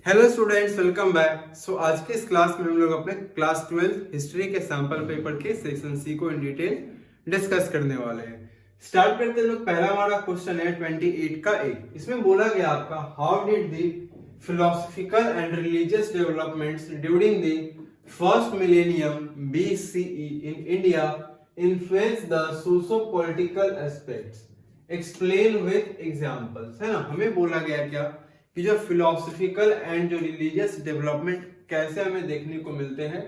Hello students, welcome back. आज के इस क्लास में हम लोग अपने क्लास 12 हिस्ट्री के सैंपल पेपर के सेक्शन सी को इन डिटेल डिस्कस करने वाले हैं। स्टार्ट करते हैं लोग। पहला हमारा क्वेश्चन है 28 का ए। इसमें बोला गया आपका, how did the philosophical and religious developments during the first millennium BCE in India influence the socio political aspects, explain with examples. है ना, हमें बोला गया क्या कि जो फिलोसॉफिकल एंड जो रिलीजियस डेवलपमेंट कैसे हमें देखने को मिलते हैं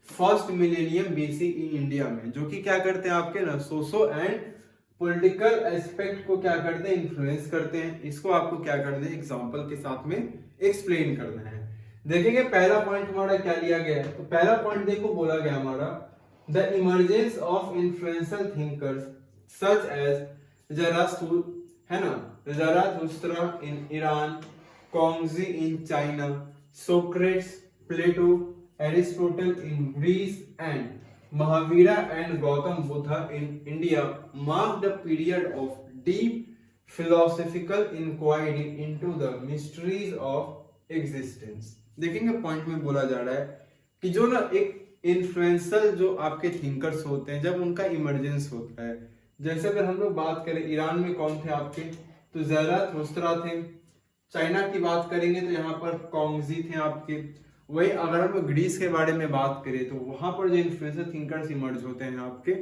फर्स्ट मिलेनियम बीसीई इंडिया में, जो कि क्या करते हैं आपके ना सोशो एंड पॉलिटिकल एस्पेक्ट को क्या करते हैं, इन्फ्लुएंस करते हैं। इसको आपको क्या करना है, एग्जांपल के साथ में एक्सप्लेन करना है। देखेंगे पहला पॉइंट हमारा क्या लिया गया है। तो पहला पॉइंट देखो, बोला गया हमारा the emergence of influential thinkers such as Zarathustra, है ना, Zarathustra in Iran, Kongzi in China, Socrates, Plato, Aristotle in Greece, and Mahavira and Gautam Buddha in India marked a period of deep philosophical inquiry into the mysteries of existence। देखेंगे point में बोला जा रहा है कि जो ना एक इन्फ्लुएंसर जो आपके थिंकर्स होते हैं, जब उनका इमरजेंस होता है, जैसे अगर हम लोग बात करें ईरान में कौन थे आपके, तो ज़राथुस्त्रा थे। चाइना की बात करेंगे तो यहाँ पर कॉन्गजी थे आपके। वही अगर हम ग्रीस के बारे में बात करें तो वहां पर जो इन्फ्लुएंसर थिंकर्स इमर्ज होते हैं आपके,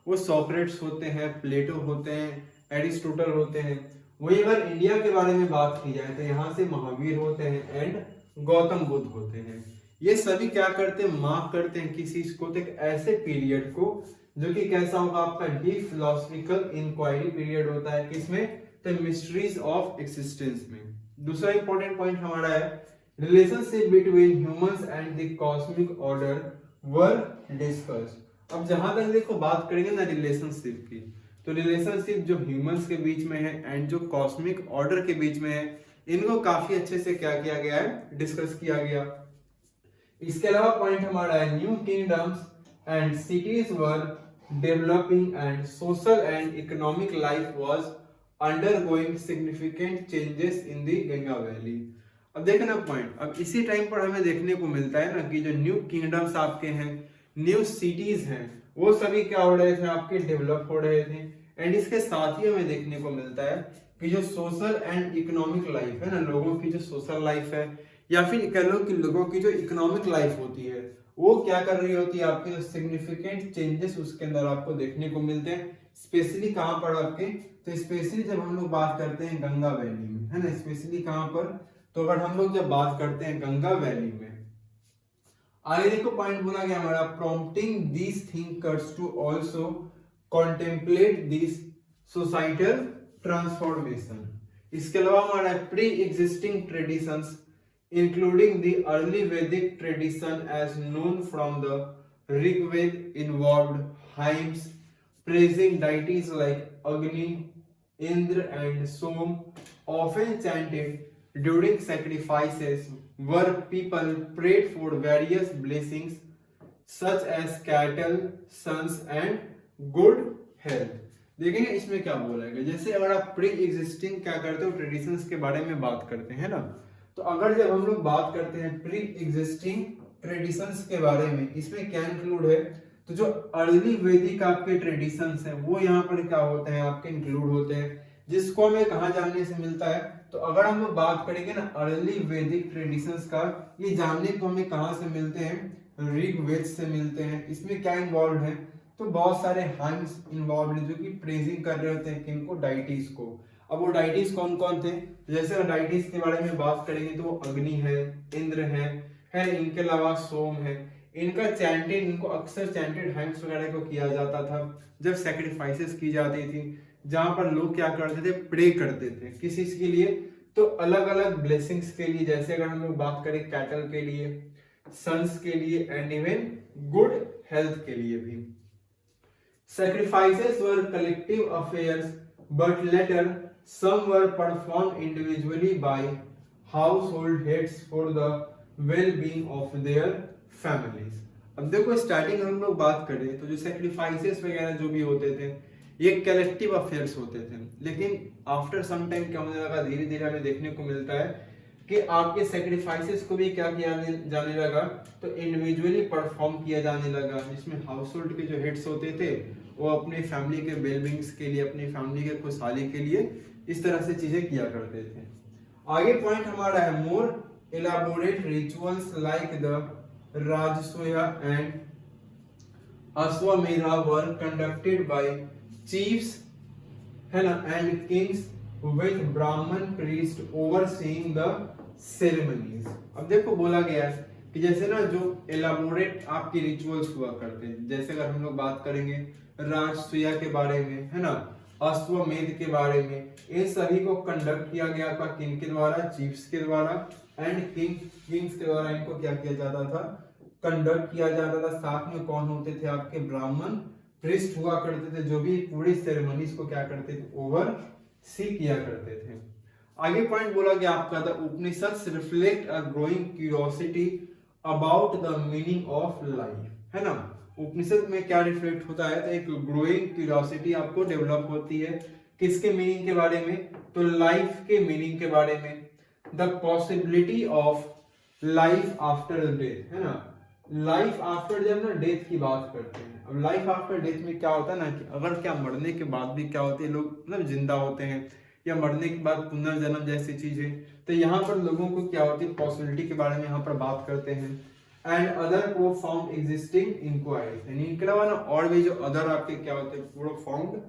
वो सोक्रेट्स होते हैं, प्लेटो होते हैं, एरिस्टोटल होते हैं। वही अगर इंडिया के बारे में बात की जाए तो यहाँ से महावीर होते हैं एंड गौतम बुद्ध होते हैं। ये सभी क्या करते हैं, मार्क करते हैं किसी को, तो एक ऐसे पीरियड को जो कि कैसा होगा आपका डीप फिलोसॉफिकल इंक्वायरी पीरियड होता है, किसमें, द मिस्ट्रीज ऑफ एक्सिस्टेंस में। दूसरा इंपॉर्टेंट पॉइंट हमारा है relationship between humans and the cosmic order were discussed. अब जहां तक देखो बात करेंगे ना रिलेशनशिप की, तो रिलेशनशिप जो ह्यूमंस के बीच में है एंड जो कॉस्मिक ऑर्डर के बीच में है, इनको काफी अच्छे से क्या किया गया है, डिस्कस किया गया। इसके अलावा पॉइंट हमारा है new kingdoms and cities were developing and social and economic life was undergoing significant changes in the Ganga valley. अब देखें ना पॉइंट, अब इसी टाइम पर हमें देखने को मिलता है ना कि जो न्यू किंगडम्स आपके हैं, न्यू सिटीज हैं, वो सभी क्या हो रहे थे आपके, डेवलप हो रहे थे। एंड इसके साथ ही हमें देखने को मिलता है कि जो सोशल एंड इकोनॉमिक लाइफ है ना, लोगों की जो सोशल लाइफ है या फिर कह लो कि लोगों की जो इकोनॉमिक लाइफ होती है, वो क्या कर रही होती है आपके, जो सिग्निफिकेंट चेंजेस उसके अंदर आपको देखने को मिलते हैं। स्पेशली कहां पर आपके, तो स्पेशली जब हम लोग बात करते हैं गंगा वैली में, है ना, स्पेशली कहां पर, तो अगर हम लोग जब बात करते हैं गंगा वैली में, आगे देखो पॉइंट बोला गया हमारा prompting these thinkers to also contemplate this societal transformation. इसके अलावा हमारा pre existing traditions including the early Vedic tradition as known from the Rig Veda involved hymns praising deities like Agni, Indra and Som, often chanted during sacrifices where people prayed for various blessings such as cattle, sons and good health। देखेंगे इसमें क्या बोला है, जैसे अगर आप pre existing क्या करते हो, ट्रेडिशंस के बारे में बात करते हैं ना, तो अगर जब हम लोग बात करते हैं प्री एग्जिस्टिंग ट्रेडिशंस के बारे में, इसमें क्या इंक्लूड है, तो जो अर्ली वैदिक आपके ट्रेडिशंस हैं वो यहाँ पर क्या होते हैं आपके, इंक्लूड होते हैं। जिसको हमें कहाँ जानने से मिलता है, तो अगर हम लोग बात करेंगे ना अर्ली वैदिक ट्रेडिशंस का, ये जानने को हमें कहाँ से मिलते हैं, ऋग वेद से मिलते हैं। इसमें क्या इन्वॉल्व है, तो बहुत सारे हाइम्स इन्वॉल्व है जो कि प्रेजिंग कर रहे होते हैं किनको, डाइटीज को। अब वो डाइटीज कौन कौन थे, जैसे डाइटीज के बारे में बात करेंगे तो वो अग्नि है, इंद्र है, इनके अलावा सोम है। इनका चैंटेड, इनको अक्सर चैंटेड हाइम्स वगैरह को किया जाता था जब सैक्रिफाइसेस की जाती थी, जहां पर लोग क्या करते थे, प्रे करते थे किस चीज के लिए, तो अलग अलग ब्लेसिंग्स के लिए। जैसे अगर हम लोग बात करें कैटल के लिए, सन्स के लिए एंड इवन गुड हेल्थ के लिए भी। Sacrifices were collective affairs, but later some were performed individually by household heads for the well-being of their families। अब देखो स्टार्टिंग हम लोग बात करें तो जो सैक्रिफाइसेस वगैरह जो भी होते थे, ये कलेक्टिव अफेयर्स होते थे, लेकिन आफ्टर सम टाइम क्या होने लगा, धीरे धीरे हमें देखने को मिलता है कि आपके सेक्रीफाइसेस को भी क्या किया जाने लगा, तो इंडिविजुअली परफॉर्म किया जाने लगा, जिसमें हाउस होल्ड के जो हेड्स होते थे वो अपनी फैमिली के वेलबींग्स के लिए, अपनी फैमिली के खुशहाली के लिए इस तरह से चीजें किया करते थे। आगे पॉइंट हमारा है मोर elaborate rituals like the Rajasuya and Ashwamedha were conducted by chiefs है ना and kings with Brahman priest overseeing the ceremonies। अब देखो बोला गया है कि जैसे ना जो elaborate आपके रिचुअल्स हुआ करते हैं, जैसे अगर हम लोग बात करेंगे राजसूया के बारे में, है ना, अश्वमेध के बारे में, इन सभी को कंडक्ट किया गया था किन के द्वारा, चीफ्स के द्वारा एंड किंग्स के द्वारा इनको क्या किया जाता था, कंडक्ट किया जाता था। साथ में कौन होते थे, आपके ब्राह्मण प्रीस्ट हुआ करते थे, जो भी पूरी सेरेमनीज को क्या करते थे, ओवर सी किया करते थे। आगे पॉइंट बोला गया आपका the Upanishads reflect a growing curiosity about the meaning of life, है ना। उपनिषद में क्या रिफ्लेक्ट होता है, तो एक ग्रोइंग क्यूरियोसिटी आपको डेवलप होती है, किसके मीनिंग के बारे में, तो लाइफ के मीनिंग के बारे में। The possibility of life after death, है ना, लाइफ आफ्टर जब ना डेथ की बात करते हैं। अब लाइफ आफ्टर डेथ में क्या होता है ना कि अगर क्या मरने के बाद भी क्या होती है, लोग मतलब जिंदा होते हैं, या मरने के बाद पुनर्जन्म जैसी चीजें, तो यहाँ पर लोगों को क्या होती है, पॉसिबिलिटी के बारे में यहाँ पर बात करते हैं। And other profound existing inquiries, यानी इनके अलावा ना और भी जो अदर आपके क्या होते हैं, प्रोफाउंड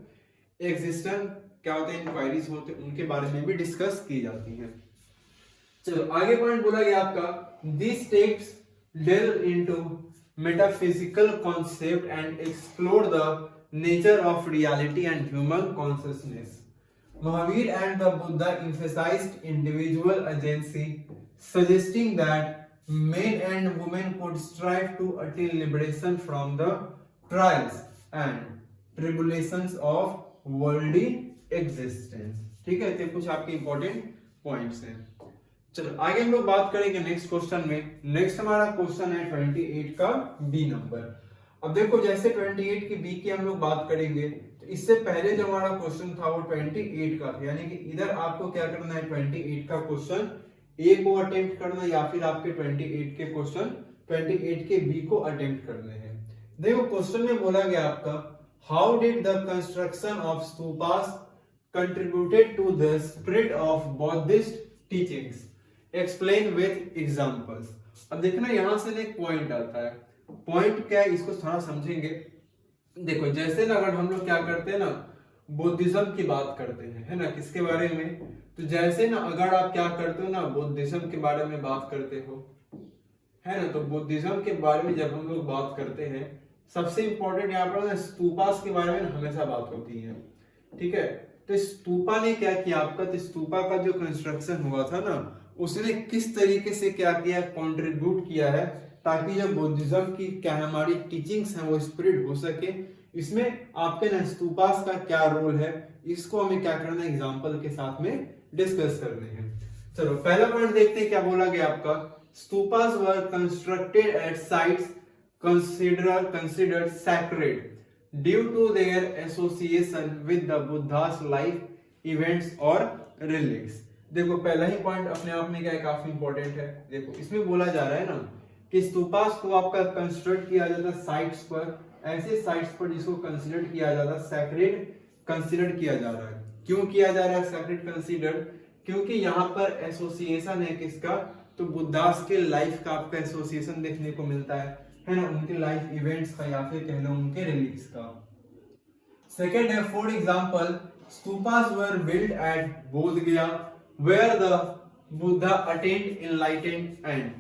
एग्जिस्टेंट क्या होते हैं, इंक्वायरीज होते हैं, उनके बारे में भी डिस्कस की जाती हैं। चलो आगे पॉइंट बोला गया आपका this texts delve into metaphysical concept and explore the nature of reality and human consciousness. Mahavir and the Buddha emphasized individual agency, suggesting that men and women could strive to attain liberation from the trials and tribulations of worldly existence। ठीक है, तो कुछ आपके important points हैं। चलो आगे हम लोग बात करेंगे नेक्स्ट क्वेश्चन में। नेक्स्ट हमारा क्वेश्चन है 28 का बी नंबर। अब देखो जैसे 28 की बी की हम लोग बात करेंगे, तो इससे पहले जो हमारा क्वेश्चन था वो 28 का था, यानी कि इधर आपको क्या करना है, 28 का क्वेश्चन ए को अटेम्प्ट करना, या फिर आपके 28 के क्वेश्चन 28 के बी को अटेम्प्ट करने हैं। देखो क्वेश्चन में बोला गया आपका how did the construction of stupas contributed to the spread of Buddhist teachings, explain with examples. अब देखना यहां से एक पॉइंट आता है, पॉइंट क्या है इसको थोड़ा समझेंगे। देखो जैसे ना अगर हम लोग क्या करते हैं ना, बुद्धिज्म की बात करते हैं, है ना, किसके बारे में, तो जैसे ना अगर आप क्या करते हो ना, बुद्धिज्म के बारे में बात करते हो, है ना, तो बुद्धिज्म के बारे में जब हम लोग बात करते हैं, सबसे इंपॉर्टेंट यहाँ पर ना स्तूपास के बारे में हमेशा बात होती है। ठीक है, तो स्तूपा ने क्या किया आपका, तो स्तूपा का जो कंस्ट्रक्शन हुआ था ना, उसने किस तरीके से क्या किया, कंट्रीब्यूट किया है, ताकि जो बुद्धिज्म की क्या हमारी टीचिंग्स हैं वो स्प्रेड हो सके। इसमें आपके ना स्तूपास का क्या रोल है, इसको हमें क्या करना है, एग्जांपल के साथ में डिस्कस करने हैं। चलो पहला पॉइंट देखते हैं क्या बोला गया आपका, stupas were constructed at sites considered sacred due to their association with the Buddha's life events or relics। देखो पहला ही पॉइंट अपने आप में क्या है, काफी इंपॉर्टेंट है। देखो इसमें बोला जा रहा है ना कि स्तूपास को आपका कंस्ट्रक्ट किया जाता है साइट्स पर, ऐसे साइट्स पर जिसको कंसीडर किया जाता है सैक्रेड कंसीडर किया जा रहा है। क्यों किया जा रहा है सैक्रेड कंसीडर, क्योंकि यहाँ पर एसोसिएशन है किसका, तो बुद्धास के लाइफ का आपका एसोसिएशन देखने को मिलता है ना, उनके लाइफ इवेंट्स का या फिर कह लो उनके रिलीक्स का। सेकेंड है for example stupas were built at बोध गया where the Buddha attained enlightenment and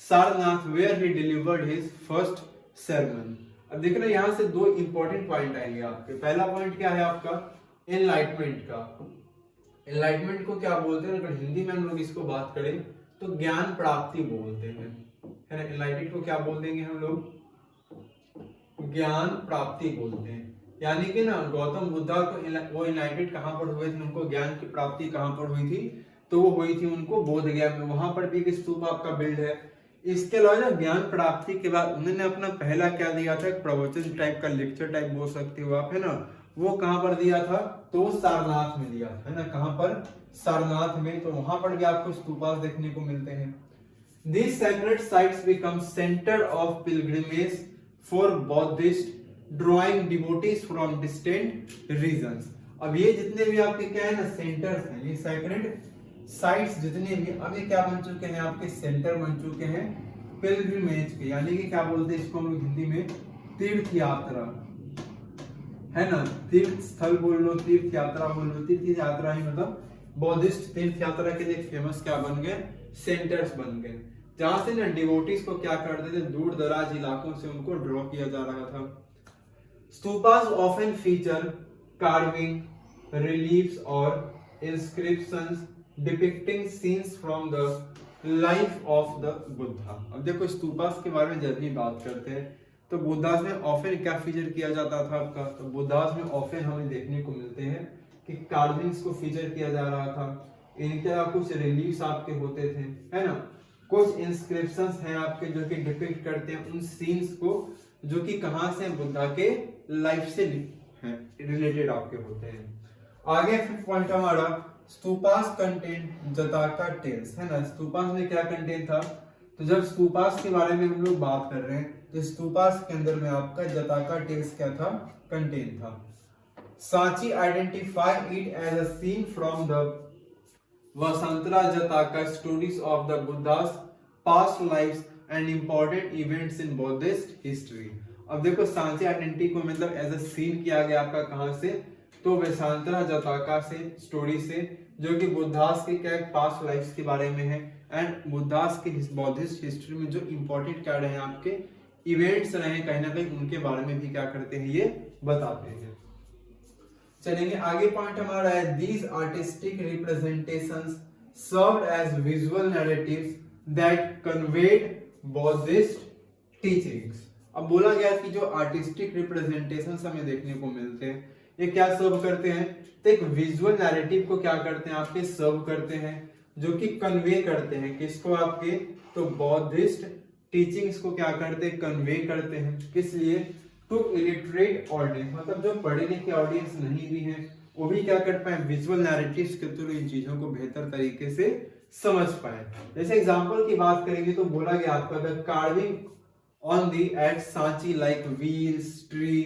Sarnath where he delivered his first sermon। अब देखना यहाँ से दो इंपॉर्टेंट पॉइंट आएंगे आपके। पहला पॉइंट क्या है आपका, एनलाइटमेंट का। एनलाइटमेंट को क्या बोलते हैं, अगर हिंदी में हम लोग इसको बात करें तो ज्ञान प्राप्ति बोलते हैं, है ना। एनलाइटेड को क्या बोल देंगे हम लोग, ज्ञान प्राप्ति बोलते हैं। यानी कि ना गौतम बुद्धा को वो एनलाइटेड कहाँ पर हुए थे, उनको ज्ञान की प्राप्ति कहाँ पर हुई थी, तो वो हुई थी उनको बोध गया में, वहां पर भी एक स्तूप आपका बिल्ड है। इसके अलावा ना ज्ञान प्राप्ति के बाद उन्होंने अपना पहला क्या दिया था, प्रवचन टाइप का, लेक्चर टाइप बोल सकते हो आप, है ना, वो कहां पर दिया था, तो वो सारनाथ में दिया था, है ना, कहां पर, सारनाथ में। तो वहां पर भी आपको स्तूपास देखने को मिलते हैं। These sacred sites become center of pilgrimage for Buddhist, drawing devotees from distant regions। अब ये जितने भी आपके क्या है ना सेंटर्स हैं, ये सैक्रेड साइट्स जितने भी, अब ये क्या बन चुके हैं, आपके सेंटर बन चुके हैं पिलग्रिमेज के, यानी कि क्या बोलते हैं इसको हम लोग हिंदी में, तीर्थ यात्रा, है ना, तीर्थ स्थल बोल लो, तीर्थ यात्रा बोल लो। तीर्थ यात्रा ही मतलब बौद्धिस्ट तीर्थ यात्रा के लिए फेमस क्या बन गए, सेंटर्स बन गए, जहां से ना डिवोटीज को क्या करते थे, दूर दराज इलाकों से उनको ड्रॉ किया जा रहा था। Stupas often feature carving, reliefs और inscriptions depicting scenes from the life of the Buddha. अब देखो स्तूपास के बारे में जब भी बात करते हैं तो बुद्धास में ऑफन क्या फीचर किया जाता था आपका, तो बुद्धास में ऑफन हमें देखने को मिलते हैं कि कार्विंग्स को फीचर किया जा रहा था, इनके अलावा कुछ रिलीफ्स आपके होते थे, है ना, कुछ इंस्क्रिप्शंस हैं आपके जो कि डिपिक्ट करते हैं उन सीन्स को जो कि कहां से, बुद्धा के लाइफ से हैं रिलेटेड आपके होते हैं। आगे फिर पॉइंट हमारा स्तूपास कंटेंट जताका टेल्स, है ना, स्तूपास में क्या कंटेंट था, तो जब स्तूपास के बारे में हम लोग बात कर रहे हैं तो स्तूपास के अंदर में आपका जताका टेल्स क्या था, कंटेंट था। Sanchi identify it as a scene from the Vessantara Jataka stories of the Buddha's past lives and important events in Buddhist history. अब देखो सांची आइडेंटिटी को मतलब एज अ सीन किया गया आपका कहां से, तो वेशांतरा जताका से, स्टोरी से, जो कि बुद्धास के क्या पास्ट लाइफ्स के बारे में है एंड बुद्धास के बौद्धिस्ट हिस्ट्री में जो इंपॉर्टेंट क्या रहे आपके इवेंट्स रहे कहीं ना कहीं उनके बारे में भी क्या करते हैं, ये बताते हैं। चलेंगे आगे, पॉइंट हमारा है these artistic representations served as visual narratives that conveyed Buddhist teachings. अब बोला गया कि जो आर्टिस्टिक रिप्रेजेंटेशंस हमें देखने को मिलते हैं ये क्या सर्व करते हैं, तो एक विजुअल नैरेटिव को क्या करते हैं आपके सर्व करते हैं, जो कि कन्वे करते हैं किसको आपके, तो बौद्धिस्ट टीचिंग्स को क्या करते हैं, कन्वे करते हैं, किस लिए, टू इलिटरेट ऑडियंस, मतलब जो पढ़े लिखे ऑडियंस नहीं भी हैं वो भी क्या कर पाए, विजुअल नैरेटिव्स के थ्रू इन चीजों को बेहतर तरीके से समझ पाए। जैसे एग्जांपल की बात करेंगे तो बोला गया आपका the carving on the at Sanchi like wheels, tree,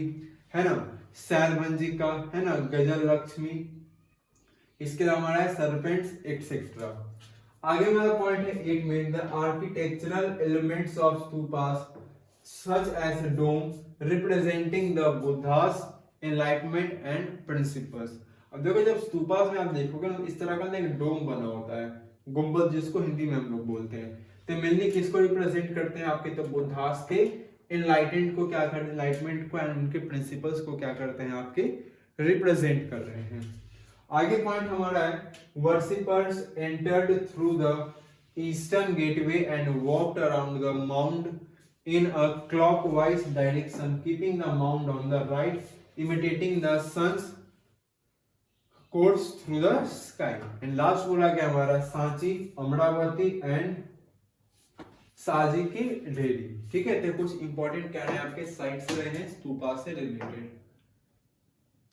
है ना, सैलभंजी का, है ना, गजल लक्ष्मी, इसके अलावा हमारा है सरपेंट्स एक्सेट्रा। आगे हमारा पॉइंट है 8 में the architectural elements of stupas such as dome representing the Buddha's enlightenment and principles। अब देखो जब स्तूपास में आप देखोगे ना इस तरह का एक डोम बना होता है, गुंबद जिसको हिंदी में हम लोग बोलते हैं, तो मेनली किसको रिप्रेजेंट करते हैं आपके, तो बुद्धास के एनलाइटेंट को क्या करते हैं, एनलाइटमेंट को एंड उनके प्रिंसिपल्स को क्या करते हैं आपके रिप्रेजेंट कर रहे हैं। आगे पॉइंट हमारा है worshippers entered through the eastern gateway and walked around the mount in a clockwise direction, keeping the mound on the right, imitating the sun's course through the sky। and last बोला गया हमारा Sanchi, Amravati and साजी की ढेरी। ठीक है, तो कुछ इंपॉर्टेंट क्या है आपके साइट्स रहे हैं स्तूपा से रिलेटेड।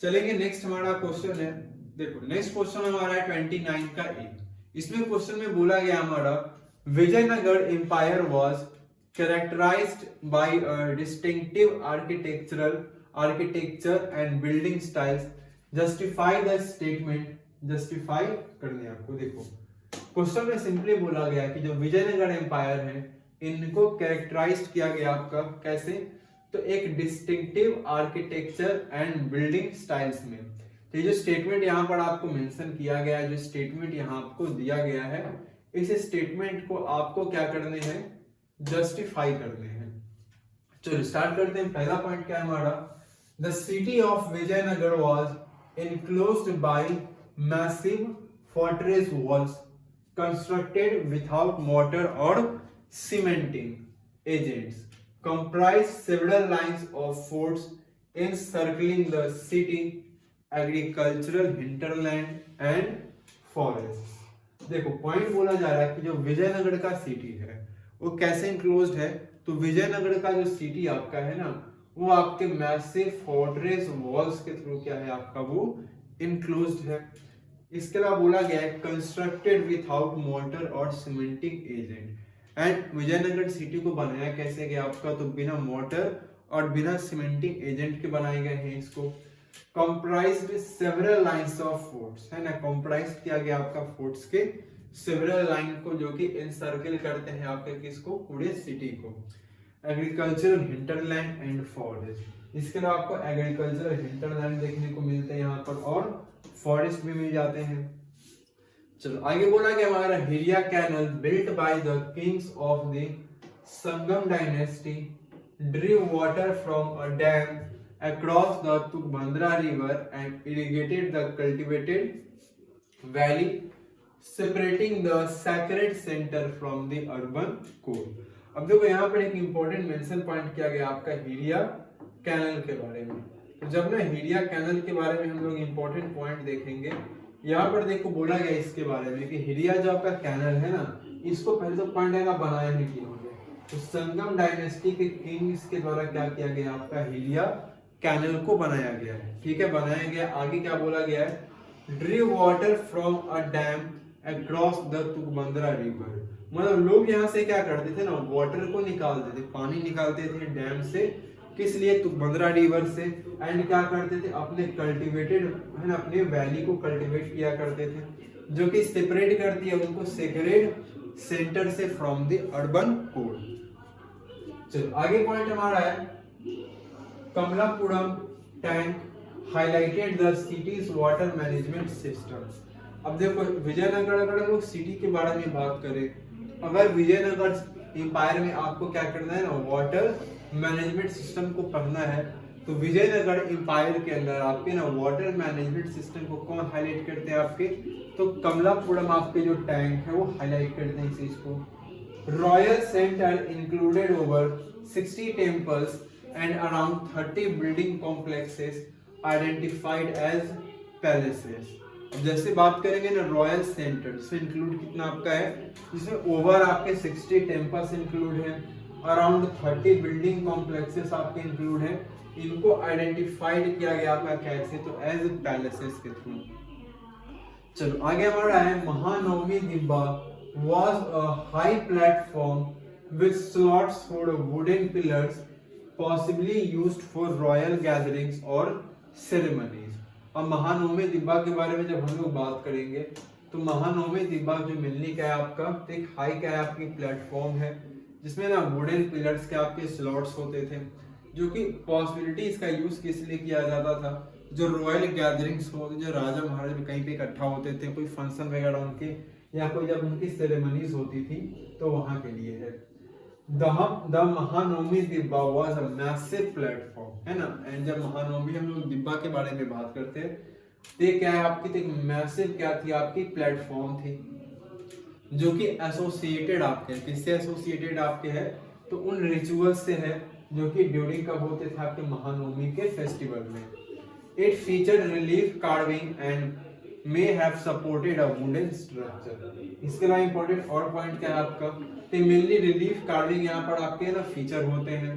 चलेंगे नेक्स्ट हमारा क्वेश्चन है, देखो नेक्स्ट क्वेश्चन हमारा है 29 का ए। इसमें क्वेश्चन में बोला गया हमारा Vijayanagara empire was characterized by a distinctive architecture and building styles। justify the statement, justify करने आपको, देखो क्वेश्चन में सिंपली बोला गया कि जो विजयनगर एम्पायर है इनको कैरेक्टराइज किया गया आपका कैसे, तो एक distinctive architecture and building styles में। तो ये जो स्टेटमेंट यहाँ पर आपको मेंशन किया गया है, जो स्टेटमेंट यहाँ आपको दिया गया है, इस स्टेटमेंट को आपको क्या करने हैं, जस्टिफाई करने हैं। चलो स्टार्ट करते हैं। पहला पॉइंट क्या है हमारा, the city of Vijayanagara was enclosed by massive fortress walls constructed without mortar और cementing agents, comprise several lines of forts encircling the city, agricultural hinterland and forests। देखो पॉइंट बोला जा रहा है कि जो विजयनगर का सिटी है वो कैसे इंक्लोज्ड है, तो विजयनगर का जो सिटी आपका है ना वो आपके मैसिव फोर्ट्रेस वॉल्स के थ्रू क्या है आपका वो इनक्लोज्ड है। इसके अलावा बोला गया है कंस्ट्रक्टेड विथआउट मोर्टर और cementing agent. And Vijayanagara city को बनाया कैसे गया आपका, तो बिना मोर्टर और बिना सीमेंटिंग एजेंट के बनाए गए हैं इसको। Comprised several lines of forts, है ना, कंप्राइज किया गया आपका फोर्ट्स के सेवरल लाइन को, जो कि इनसर्कल करते हैं आपके किसको, पूरे सिटी को। एग्रीकल्चरल हिंटरलैंड एंड फॉरेस्ट, इसके अलावा आपको एग्रीकल्चरल हिंटरलैंड देखने को मिलते हैं यहाँ पर, और फॉरेस्ट भी मिल जाते हैं। चलो आगे बोला कि हमारा Hiriya canal built by the kings of the Sangama dynasty drew water from a dam across the Tugandhra river and irrigated the cultivated valley, separating the sacred center from the urban core। अब देखो यहाँ पर एक इंपॉर्टेंट मेंशन पॉइंट किया गया आपका Hiriya canal के बारे में। तो जब ना हिरिया कैनल के बारे में हम लोग इंपॉर्टेंट पॉइंट देखेंगे, यहाँ पर देखो बोला गया इसके बारे में कि हिरिया जो आपका कैनल है ना, इसको पहले तो पॉइंट है ना बनाया नहीं किया, तो संगम डायनेस्टी के किंग्स के द्वारा क्या किया गया आपका हिरिया कैनल को बनाया गया है। ठीक है, बनाया गया। आगे क्या बोला गया है, drew water from a dam across the Tungabhadra river, मतलब लोग यहाँ से क्या करते थे ना, वाटर को निकालते थे, पानी निकालते थे डैम से, किस लिए, तुगबंदरा रिवर से। एंड क्या करते थे, अपने कल्टीवेटेड, है ना, अपने वैली को कल्टीवेट किया करते थे, जो कि सेपरेट करती है उनको सेक्रेड सेंटर से फ्रॉम द अर्बन कोर। चलो आगे पॉइंट हमारा है Kamalapuram tank highlighted the cities water management system. अब देखो विजयनगर, अगर लोग सिटी के बारे में बात करें, अगर विजयनगर एम्पायर में आपको क्या करना है ना, वाटर मैनेजमेंट सिस्टम को पढ़ना है, तो विजयनगर एम्पायर के अंदर आपके ना वाटर मैनेजमेंट सिस्टम को कौन हाईलाइट करते हैं आपके, तो कमलापुरम आपके जो टैंक है वो हाईलाइट करते हैं इस चीज को। Royal centre included over 60 temples and around 30 building complexes identified as palaces। जैसे बात करेंगे ना रॉयल सेंटर, जिसमें इंक्लूड कितना आपका है, जिसमें ओवर आपके 60 टेम्पल्स इंक्लूड है, अराउंड 30 बिल्डिंग कॉम्प्लेक्सेस आपके इंक्लूड है। इनको आइडेंटिफाइड किया गया आपका कैसे, तो एज पैलेसेस के थ्रू। चलो आगे हमारा है Mahanavami दिब्बा was a high platform with slots for wooden pillars possibly used for royal gatherings और ceremonies। अब महानवमी दिब्बा के बारे में जब हम लोग बात करेंगे, तो महानवमी दिब्बा जो मिलनी का है आपका, तो एक हाई का है आपकी प्लेटफॉर्म है, जिसमें ना वुडन पिलर्स के आपके स्लॉट्स होते थे, जो कि पॉसिबिलिटी इसका यूज किस लिए किया जाता था, जो रॉयल गैदरिंग्स हो, जो राजा महाराजा कहीं पे इकट्ठा होते थे, कोई फंक्शन वगैरह उनके, या कोई जब उनकी सेरेमनीज होती थी, तो वहां के लिए है। The Mahanavami दिब्बा was a massive platform, है ना। एंड जब महानवमी हम लोग दिब्बा के बारे में बात करते हैं, तो ये क्या है आपकी, तो एक मैसिव क्या थी आपकी प्लेटफॉर्म थी, जो कि एसोसिएटेड आपके, किससे एसोसिएटेड आपके है, तो उन रिचुअल से है, जो कि ड्यूरिंग कब होते थे आपके महानवमी के फेस्टिवल में। It featured relief carving and may have supported a wooden structure। इसके अलावा इंपॉर्टेंट और पॉइंट क्या है आपका, तो मेनली रिलीफ कार्विंग यहाँ पर आपके ना फीचर होते हैं,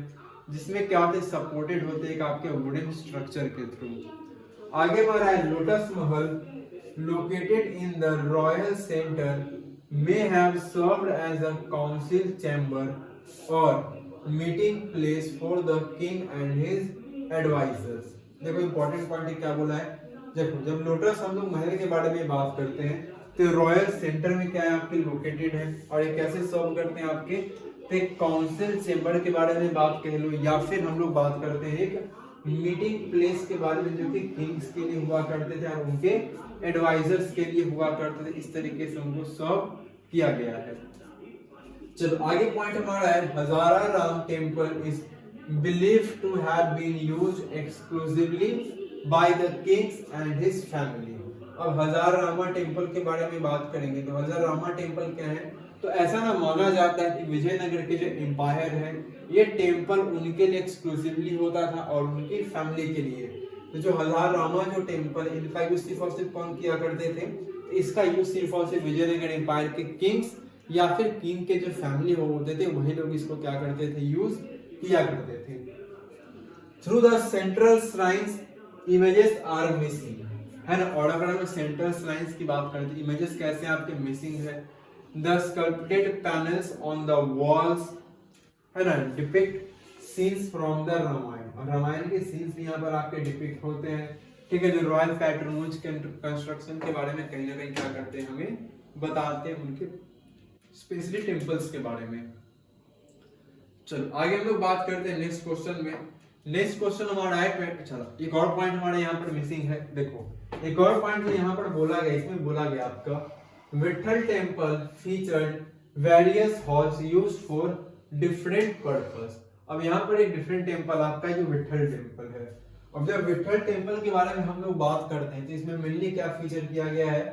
जिसमें क्या होते हैं, सपोर्टेड होते हैं आपके वुडन स्ट्रक्चर के थ्रू। आगे बढ़ रहा है lotus Mahal located in the royal centre may have served as a council chamber or meeting place for the king and his advisors। देखो इंपॉर्टेंट पॉइंट क्या बोला है, जब लोटस हम लोग महल के बारे में बात करते हैं, तो रॉयल सेंटर में क्या है आपके लोकेटेड है, और ये कैसे सर्व करते हैं आपके, तो एक काउंसिल चेंबर के बारे में बात कह लो, या फिर हम लोग बात करते हैं एक मीटिंग प्लेस के बारे में, जो कि किंग्स के लिए हुआ करते थे और उनके एडवाइजर्स के लिए हुआ करते थे। इस तरीके से उनको सर्व किया गया है। चलो आगे पॉइंट हमारा है Hazara Rama temple is believed to have been used exclusively by the kings and his family। अब हजार रामा टेम्पल के बारे में बात करेंगे, तो हजार रामा टेम्पल क्या है, तो ऐसा ना माना जाता है कि विजयनगर के जो एम्पायर है, ये टेम्पल उनके लिए एक्सक्लूसिवली होता था और उनकी फैमिली के लिए। तो जो हजार रामा जो टेम्पल, इनका यूज सिर्फ और सिर्फ कौन किया करते थे, तो इसका यूज सिर्फ और सिर्फ विजयनगर एम्पायर के किंग्स या फिर किंग के जो फैमिली होते थे, वही लोग इसको क्या करते थे, यूज किया करते थे। Through the central shrines images are missing, है ना। और अगर हम सेंट्रल श्राइन्स की बात करते हैं, इमेजेस कैसे आपके मिसिंग है। The sculpted panels on the walls, है ना, depict scenes from the Ramayana, और रामायण के सीन्स भी यहाँ पर आपके डिपिक्ट होते हैं, ठीक है। जो रॉयल पैट्रोनज कंस्ट्रक्शन के बारे में कहीं ना कहीं क्या करते हैं, हमें बताते हैं उनके स्पेशली टेम्पल्स के बारे में। चलो आगे हम लोग बात करते हैं नेक्स्ट क्वेश्चन में। नेक्स्ट क्वेश्चन हमारा है, चलो एक और पॉइंट हमारे यहाँ पर मिसिंग है। देखो एक और पॉइंट जो यहाँ पर बोला गया, इसमें बोला गया आपका Vitthala temple featured various halls used for different purpose. अब यहाँ पर एक डिफरेंट टेम्पल आपका जो विठल टेम्पल है। अब जब विठल टेम्पल के बारे में हम लोग बात करते हैं तो इसमें मेनली क्या फीचर किया गया है,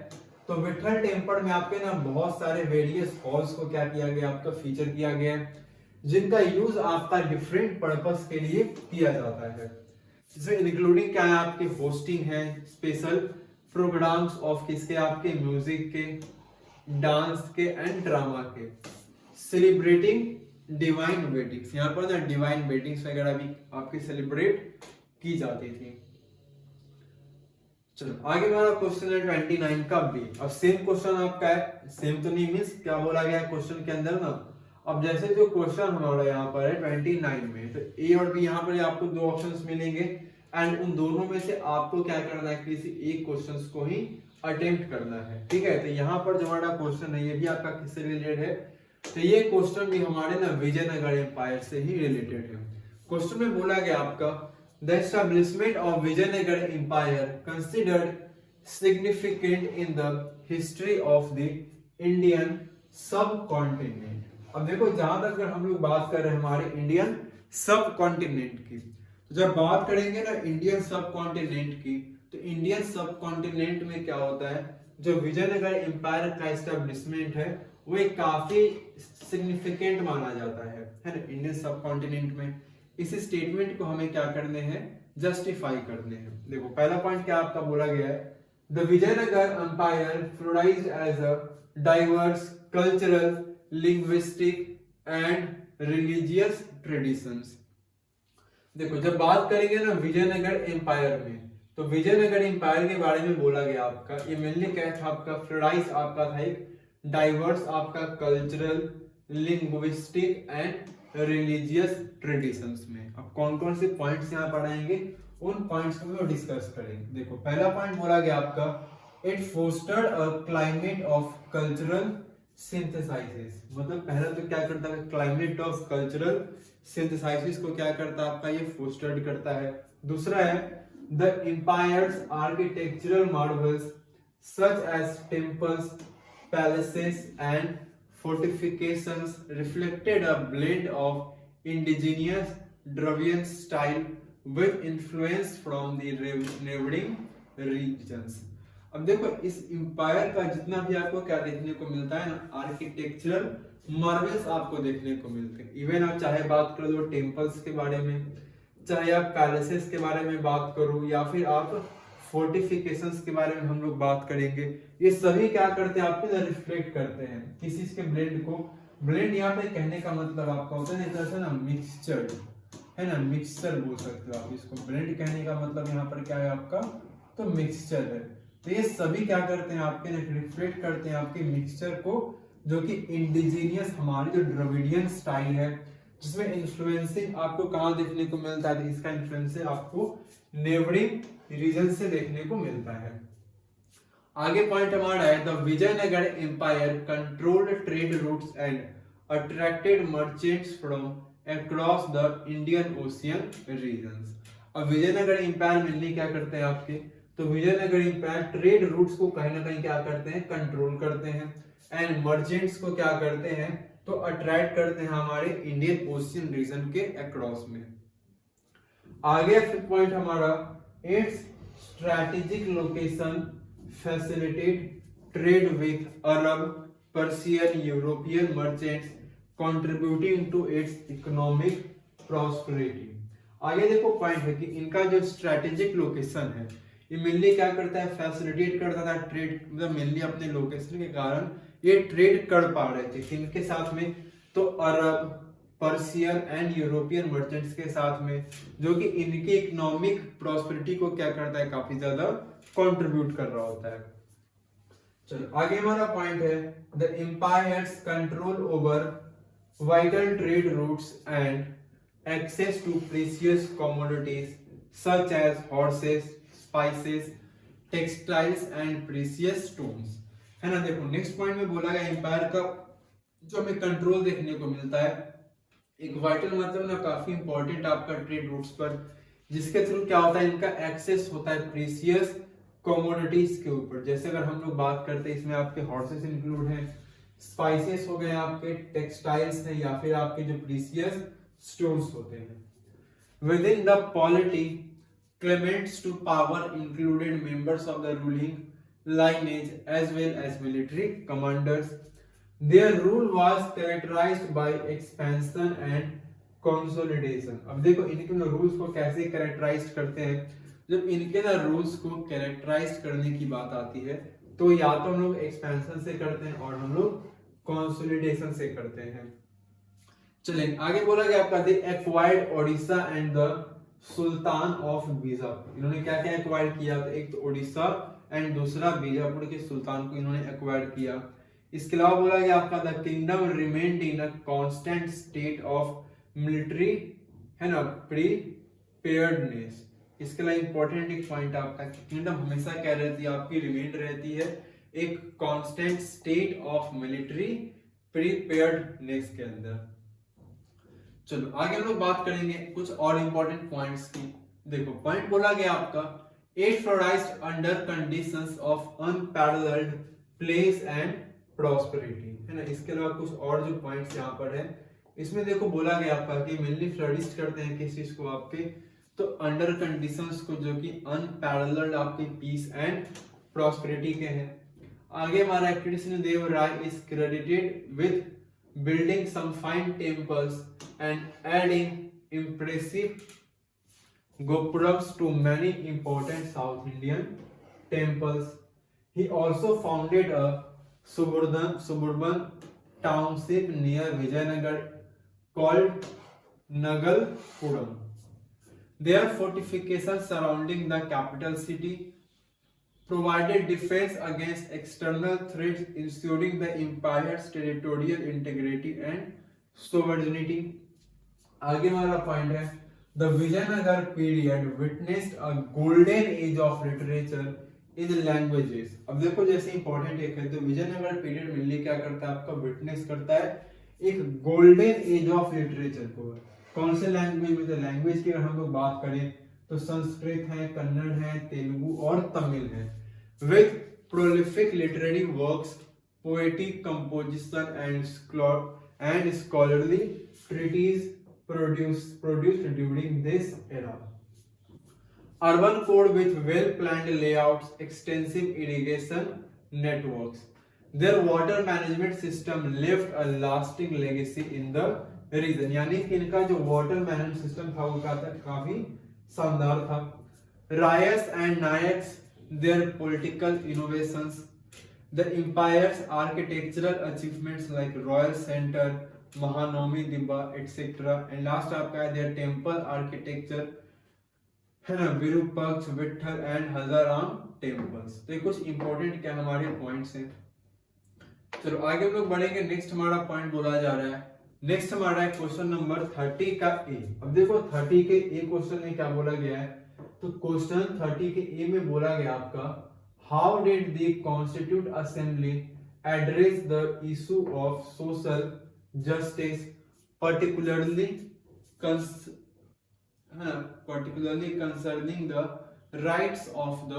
तो विठल टेम्पल में आपके ना बहुत सारे वेरियस हॉल्स को क्या किया गया, आपका फीचर किया गया है, जिनका यूज आपका डिफरेंट पर्पस के लिए किया जाता है। जिसमें इंक्लूडिंग क्या है, आपके होस्टिंग है स्पेशल प्रोग्राम्स ऑफ किसके, आपके म्यूजिक के, डांस के एंड ड्रामा के, सेलिब्रेटिंग डिवाइन वेडिंग्स, यहाँ पर ना डिवाइन वेडिंग्स वगैरह भी आपके सेलिब्रेट की जाती थी। चलो आगे हमारा क्वेश्चन है 29 का बी। अब सेम क्वेश्चन आपका है, सेम तो नहीं मींस क्या बोला गया क्वेश्चन के अंदर ना। अब जैसे जो क्वेश्चन हमारा यहाँ पर है 29 में, तो ए और बी यहाँ पर आपको दो ऑप्शंस मिलेंगे एंड उन दोनों में से आपको क्या करना है, किसी एक क्वेश्चन को ही अटेम्प्ट करना है, ठीक है। तो यहाँ पर जो हमारा क्वेश्चन है ये भी आपका किससे रिलेटेड है, तो ये क्वेश्चन भी हमारे ना विजयनगर एम्पायर से ही रिलेटेड है। क्वेश्चन में बोला गया आपका the establishment of Vijayanagara empire considered significant in the history of the Indian subcontinent. अब देखो जहां तक हम लोग बात कर रहे हैं हमारे इंडियन सब कॉन्टिनेंट की, तो जब बात करेंगे ना इंडियन सब कॉन्टिनेंट की, तो इंडियन सब कॉन्टिनेंट में क्या होता है, जो विजयनगर एम्पायर का एस्टैब्लिशमेंट है वो एक काफी सिग्निफिकेंट माना जाता है ना इंडियन सब कॉन्टिनेंट में। इस स्टेटमेंट को हमें क्या करने हैं, जस्टिफाई करने हैं। देखो पहला पॉइंट क्या आपका बोला गया है, the Vijayanagara empire flourished as a diverse cultural linguistic and religious traditions. देखो जब बात करेंगे ना विजयनगर एम्पायर में, तो विजयनगर एम्पायर के बारे में बोला गया आपका, ये मेनली क्या था आपका, फ्लोराइज आपका था एक डाइवर्स आपका cultural linguistic and religious traditions में। अब कौन कौन से पॉइंट्स यहाँ पर आएंगे, उन पॉइंट्स को हम डिस्कस करेंगे। देखो पहला पॉइंट बोला गया आपका, it fostered a climate of cultural synthesis. मतलब पहला तो क्या करता है, क्लाइमेट ऑफ कल्चरल सिंथेसाइसिस को क्या करता है आपका, ये फोस्टर्ड करता है। दूसरा है the empire's architectural marvels such as temples palaces and fortifications reflected a blend of indigenous Dravidian style with influence from the neighboring regions। अब देखो इस एम्पायर का जितना भी आपको क्या देखने को मिलता है ना, आर्किटेक्चरल मार्वल्स आपको देखने को मिलते हैं। इवन आप चाहे बात कर लो टेम्पल्स के बारे में, चाहे आप पैलेसेस के बारे में बात करो, या फिर आप फोर्टिफिकेशंस के बारे में हम लोग बात करेंगे, ये सभी क्या करते हैं आपके ना रिफ्लेक्ट करते हैं किसी के ब्लेंड को। ब्लेंड यहाँ पे कहने का मतलब आपका होता है ना, ना मिक्सचर, है ना, मिक्सचर बोल सकते हो आप इसको। ब्लेंड कहने का मतलब यहाँ पर क्या है आपका, तो मिक्सचर है। तो ये सभी क्या करते हैं आपके ना रिफ्लेक्ट करते हैं आपके मिक्सचर को, जो कि इंडिजीनियस हमारी जो द्रविडियन स्टाइल है, जिसमें इन्फ्लुएंसिंग आपको कहाँ देखने को मिलता है, इसका इन्फ्लुएंस आपको नेबरिंग रीजन से देखने को मिलता है। आगे पॉइंट हमारा है the Vijayanagara empire controlled trade routes and attracted merchants from across the Indian ocean regions. अब विजयनगर एम्पायर मेनली क्या करते हैं आपके, तो विजयनगर एम्पायर ट्रेड रूट्स को कहीं ना कहीं क्या करते हैं, कंट्रोल करते हैं, एंड मर्चेंट्स को क्या करते हैं, तो अट्रैक्ट करते हैं हमारे इंडियन ओशियन रीजन के अक्रॉस में। आगे फिर पॉइंट हमारा, it's strategic location facilitate trade with Arab, Persian, European merchants, contributing to its economic prosperity। आगे देखो पॉइंट है कि इनका जो स्ट्रैटेजिक लोकेशन है, ये मेनली क्या करता है, फैसिलिटेट करता था ट्रेड, मतलब मेनली अपने लोकेशन के कारण ये ट्रेड कर पा रहे थे किनके साथ में, तो अरब, पर्शियन एंड यूरोपियन मर्चेंट्स के साथ में, जो कि इनकी इकोनॉमिक प्रॉस्पेरिटी को क्या करता है, काफी ज्यादा कंट्रीब्यूट कर रहा होता है। चलो आगे हमारा पॉइंट है the empire's control over vital trade routes and access to precious commodities such as horses, spices, textiles and precious stones, है ना। देखो नेक्स्ट पॉइंट में बोला गया एम्पायर का जो हमें कंट्रोल देखने को मिलता है, एक वाइटल मतलब ना काफी इंपॉर्टेंट आपका ट्रेड रूट्स पर, जिसके थ्रू क्या होता है, इनका एक्सेस होता है प्रीशियस कमोडिटीज के ऊपर। जैसे अगर हम लोग बात करते हैं, इसमें आपके हॉर्सेस इंक्लूड हैं, स्पाइसेस हो गए आपके, टेक्सटाइल्स हैं, या फिर आपके जो प्रीशियस स्टोन्स होते हैं। With in the polity claimants to power included members of the ruling lineage as well as military commanders. Their rule was characterized by expansion and consolidation. अब देखो इनके ना रूल्स को कैसे कैरेक्टराइज करते हैं। जब इनके ना रूल्स को कैरेक्टराइज करने की बात आती है, तो या तो हम लोग एक्सपेंशन से करते हैं और हम लोग कंसोलिडेशन से करते हैं। चलें आगे बोला गया आपका दे acquired Odisha and the sultan of Bijapur. इन्होंने क्या क्या एक्वायर किया, तो एक तो ओडिशा एंड दूसरा बीजापुर के सुल्तान को इन्होंने एक्वायर किया। इसके अलावा बोला गया आपका the kingdom remained in a constant state of military, है ना, प्रीपेयर्डनेस। इसके अलावा इंपॉर्टेंट एक पॉइंट आपका, किंगडम हमेशा क्या रहती है आपकी, रिमेंड रहती है एक कांस्टेंट स्टेट ऑफ मिलिट्री प्रीपेयर्डनेस के अंदर। चलो आगे हम लोग बात करेंगे कुछ और इंपॉर्टेंट पॉइंट्स की। देखो पॉइंट बोला गया आपका it flourished under conditions of unparalleled place and prosperity, है ना। इसके अलावा कुछ और जो पॉइंट्स यहाँ पर है, इसमें देखो बोला गया आपका कि मेनली फ्लरिश करते हैं किस चीज को आपके, तो अंडर कंडीशंस को, जो कि अनपैरेलल्ड आपके पीस एंड प्रॉस्पेरिटी के हैं। आगे हमारा Krishna Deva Raya is credited with building some fine temples and adding impressive gopurams to many important South Indian temples. He also founded a suburban township near Vijayanagar called Nagalpuram. Their fortifications surrounding the capital city provided defense against external threats, ensuring the empire's territorial integrity and sovereignty. आगे हमारा point है the Vijayanagar period witnessed a golden age of literature in languages. अब देखो जैसे important एक है, तो Vijayanagar period mainly क्या करता है आपका, विटनेस करता है एक गोल्डन एज ऑफ लिटरेचर को। कौन से लैंग्वेज में, तो लैंग्वेज की अगर हम लोग बात करें तो संस्कृत है, कन्नड़ है, तेलुगु और तमिल है। With prolific literary works, poetic composition and scholarly treatises produced during this era. Urban core with well-planned layouts, extensive irrigation networks. Their water management system left a lasting legacy in the region. यानी कि इनका जो water management system था वो काफी शानदार था। Rayas and Nayaks, their political innovations, the empire's architectural achievements like Royal Center, Mahanami Dibba, etc. And last आपका है their temple architecture, है ना, विरूपाक्ष, विट्ठल एंड हजाराम टेम्पल्स। तो ये कुछ इंपॉर्टेंट क्या हमारे पॉइंट्स हैं। चलो आगे हम लोग बढ़ेंगे। नेक्स्ट हमारा पॉइंट बोला जा रहा है, नेक्स्ट हमारा है क्वेश्चन नंबर 30 का ए। अब देखो 30 के ए क्वेश्चन में क्या बोला गया है, तो क्वेश्चन 30 के ए में बोला गया आपका how did the constitute assembly address the issue of social justice particularly concerning the rights of the